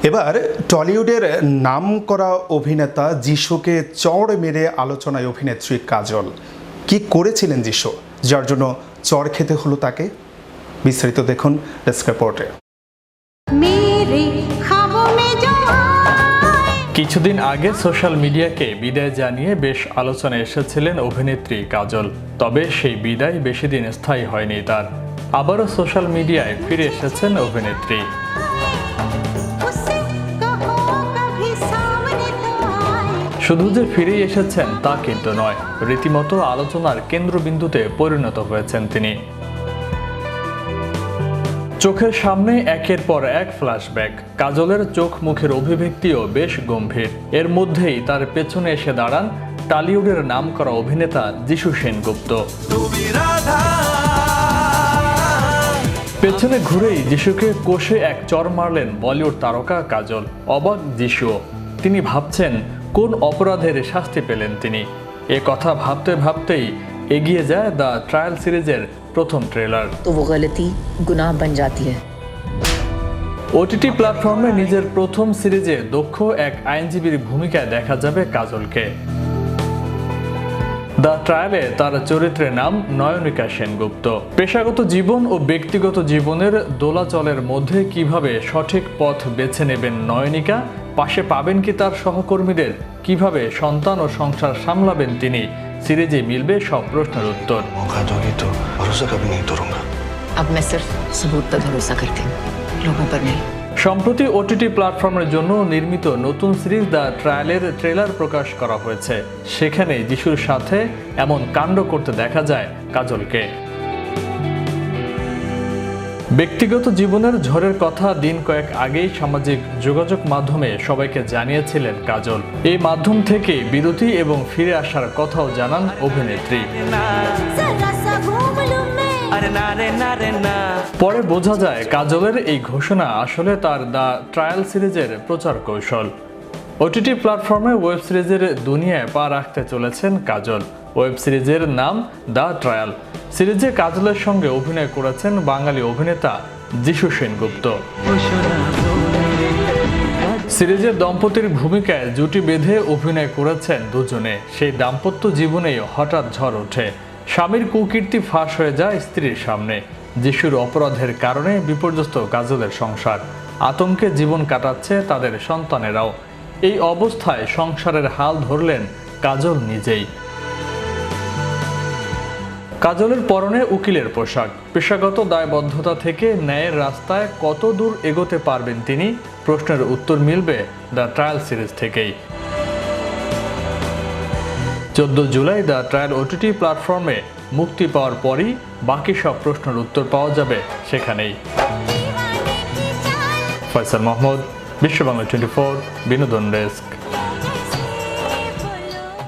এবার টলিউডের নামকরা অভিনেতা যিশুকে চড় মেরে আলোচনায় অভিনেত্রী কাজল। কি করেছিলেন যিশু যার জন্য চড় খেতে হলো তাকে? বিস্তারিত দেখুন ডেস্ক রিপোর্টে। কিছুদিন আগে সোশ্যাল মিডিয়াকে বিদায় জানিয়ে বেশ আলোচনায় এসেছিলেন অভিনেত্রী কাজল। তবে সেই বিদায় বেশি দিন স্থায়ী হয়নি তার। আবারও সোশ্যাল মিডিয়ায় ফিরে এসেছেন অভিনেত্রী। শুধু যে ফিরেই এসেছেন তা কিন্তু নয়, রীতিমতো আলোচনার কেন্দ্রবিন্দুতে পরিণত হয়েছেন তিনি। চোখের সামনে একের পর এক ফ্ল্যাশব্যাক। কাজলের চোখ মুখের অভিব্যক্তিও বেশ গম্ভীর। এর মধ্যেই তার পেছনে এসে দাঁড়ান টলিউডের নামকরা অভিনেতা যিশু সেনগুপ্ত। পেছনে ঘুরেই যিশুকে কষে এক চড় মারলেন বলিউড তারকা কাজল। অবাক যিশুও। তিনি ভাবছেন কোন অপরাধের শাস্তি পেলেন তিনি। এ কথা ভাবতে ভাবতেই এগিয়ে যায় দ্য ট্রায়াল সিরিজের প্রথম ট্রেলার। তো वो गलती गुनाह बन जाती है। ওটিটি প্ল্যাটফর্মে নিজের প্রথম সিরিজে দক্ষ এক আইনজীবীর ভূমিকায় দেখা যাবে কাজলকে। দ্য ট্রায়ালে তার চরিত্রের নাম নয়নিকা সেনগুপ্ত। পেশাগত জীবন ও ব্যক্তিগত জীবনের দোলাচলের মধ্যে কিভাবে সঠিক পথ বেছে নেবেন নয়নিকা, পাশে পাবেন কি তার সহকর্মীদের, কিভাবে সন্তান ও সংসার সামলাবেন তিনি, সিরিজে মিলবে সব প্রশ্নের উত্তর। अब मैं सिर्फ सबूत पर भरोसा करती हूँ, लोगों पर नहीं। সম্প্রতি ওটিটি প্ল্যাটফর্মের জন্য নির্মিত নতুন সিরিজ দ্য ট্রায়ালের ট্রেলার প্রকাশ করা হয়েছে। সেখানে যিশুর সাথে এমন কাণ্ড করতে দেখা যায় কাজলকে। ব্যক্তিগত জীবনের ঝড়ের কথা দিন কয়েক আগেই সামাজিক যোগাযোগ মাধ্যমে সবাইকে জানিয়েছিলেন কাজল। এই মাধ্যম থেকে বিরতি এবং ফিরে আসার কথাও জানান অভিনেত্রী। পরে বোঝা যায় কাজলের এই ঘোষণা আসলে তার দ্য ট্রায়াল সিরিজের প্রচার কৌশল। ওটিটি প্ল্যাটফর্মে ওয়েব সিরিজের দুনিয়ায় পা রাখতে চলেছেন কাজল। ওয়েব সিরিজের নাম দ্য ট্রায়াল। সিরিজে কাজলের সঙ্গে অভিনয় করেছেন বাঙালি অভিনেতা যিশু সেনগুপ্ত। সিরিজের দম্পতির ভূমিকায় জুটি বেঁধে অভিনয় করেছেন দুজনে। সেই দাম্পত্য জীবনেই হঠাৎ ঝড় ওঠে। স্বামীর কুকীর্তি ফাঁস হয়ে যায় স্ত্রীর সামনে। যিশুর অপরাধের কারণে বিপর্যস্ত কাজলের সংসার। আতঙ্কে জীবন কাটাচ্ছে তাদের সন্তানেরাও। এই অবস্থায় সংসারের হাল ধরলেন কাজল নিজেই। কাজলের পরনে উকিলের পোশাক। পেশাগত দায়বদ্ধতা থেকে ন্যায়ের রাস্তায় কত দূর এগোতে পারবেন তিনি, প্রশ্নের উত্তর মিলবে দ্য ট্রায়াল সিরিজ থেকেই। 14 জুলাই দ্য ট্রায়াল ওটিটি প্ল্যাটফর্মে মুক্তি পাওয়ার পরই বাকি সব প্রশ্নের উত্তর পাওয়া যাবে সেখানেই। ফয়সাল মাহমুদ, বিশ্ব বাংলা 24, বিনোদন ডেস্ক।